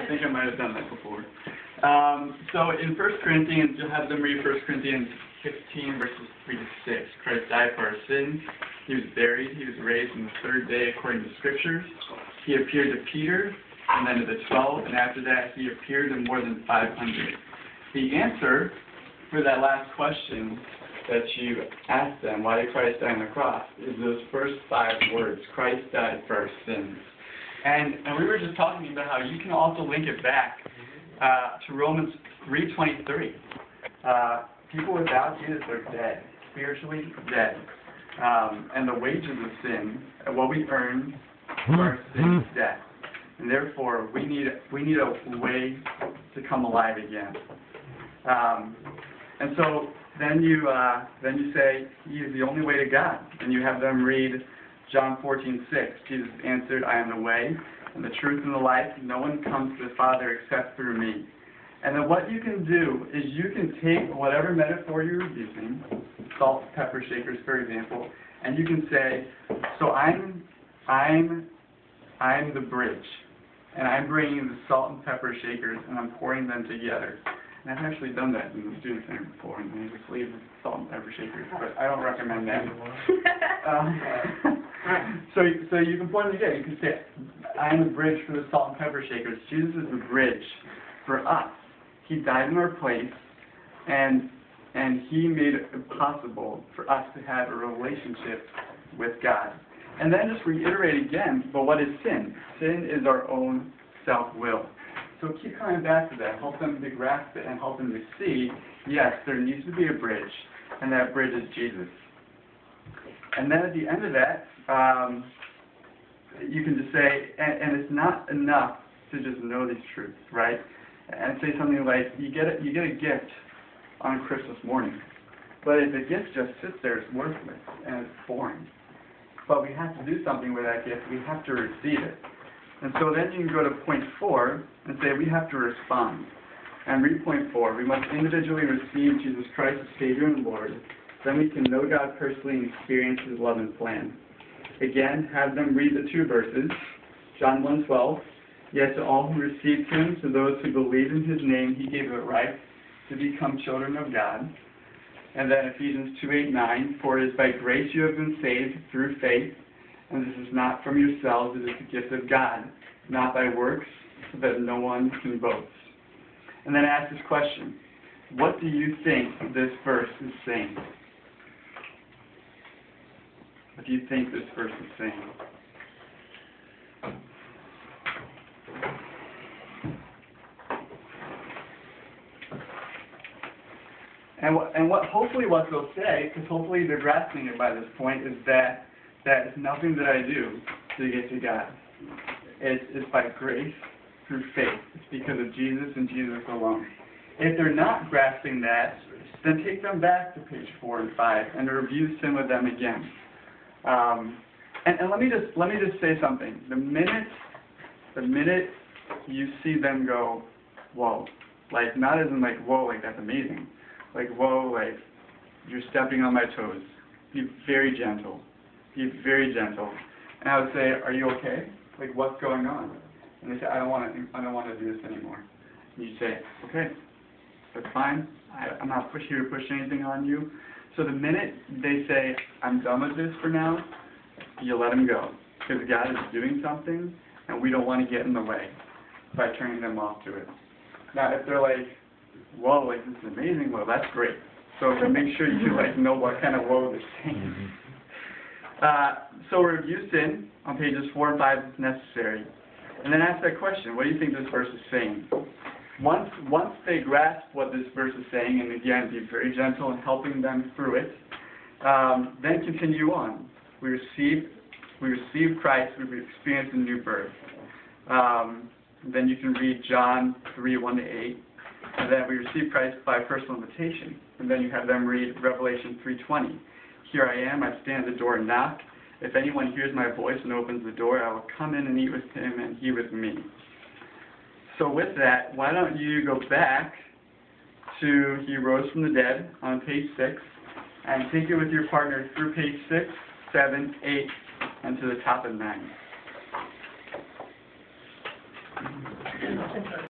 I think I might have done that before. So in 1 Corinthians, you'll have them read 1 Corinthians 15, verses 3 to 6. Christ died for our sins. He was buried. He was raised on the third day according to Scriptures. He appeared to Peter, and then to the 12, and after that he appeared to more than 500. The answer for that last question that you asked them, why did Christ die on the cross, is those first 5 words, Christ died for our sins. And we were just talking about how you can also link it back to Romans 3:23. People without Jesus are dead, spiritually dead. And the wages of sin, what we earn for our sin is death. And therefore, we need a way to come alive again. And so then you say He is the only way to God, and you have them read John 14:6. Jesus answered, I am the way, and the truth, and the life. No one comes to the Father except through me. And then what you can do is you can take whatever metaphor you're using, salt, pepper shakers, for example, and you can say, so I'm the bridge, and I'm bringing the salt and pepper shakers, and I'm pouring them together. And I've actually done that in the student center before, and they just leave the salt and pepper shakers, but I don't recommend that. So you can pour them together. You can say, I'm the bridge for the salt and pepper shakers. Jesus is the bridge for us. He died in our place, and He made it possible for us to have a relationship with God. And then just reiterate again, but what is sin? Sin is our own self-will. So keep coming back to that. Help them to grasp it and help them to see, yes, there needs to be a bridge, and that bridge is Jesus. And then at the end of that, you can just say, and it's not enough to just know these truths, right? And say something like, you get a gift on Christmas morning, but if the gift just sits there, it's worthless and it's boring. But we have to do something with that gift. We have to receive it. And so then you can go to point 4 and say we have to respond. And read point 4. We must individually receive Jesus Christ as Savior and Lord. Then we can know God personally and experience His love and plan. Again, have them read the 2 verses. John 1:12. Yet to all who received Him, to those who believe in His name, He gave the right to become children of God. And then Ephesians 2:8-9. For it is by grace you have been saved through faith. And this is not from yourselves, it is the gift of God, not by works, so that no one can boast. And then ask this question, what do you think this verse is saying? What do you think this verse is saying? And hopefully what they'll say, because hopefully they're grasping it by this point, is that it's nothing that I do to get to God. It's by grace through faith. It's because of Jesus and Jesus alone. If they're not grasping that, then take them back to page 4 and 5 and review sin with them again. And let me just say something. The minute you see them go, whoa, like not as in like whoa, like that's amazing, like whoa, like you're stepping on my toes. Be very gentle. Be very gentle. And I would say, are you okay? Like, what's going on? And they say, I don't want to do this anymore. And you say, okay, that's fine. I'm not here to push anything on you. So the minute they say, I'm done with this for now, you let them go. Because God is doing something, and we don't want to get in the way by turning them off to it. Now, if they're like, whoa, like this is amazing, well, that's great. So make sure you like know what kind of whoa they're saying. So review sin on pages 4 and 5 if necessary. And then ask that question, what do you think this verse is saying? Once they grasp what this verse is saying, and again, be very gentle in helping them through it, then continue on. We receive Christ, we've experienced a new birth. Then you can read John 3:1-8. And then we receive Christ by personal invitation. And then you have them read Revelation 3:20. Here I am, I stand at the door and knock. If anyone hears my voice and opens the door, I will come in and eat with him and he with me. So with that, why don't you go back to He Rose from the Dead on page 6 and take it with your partner through page 6, 7, 8, and to the top of 9. Interesting.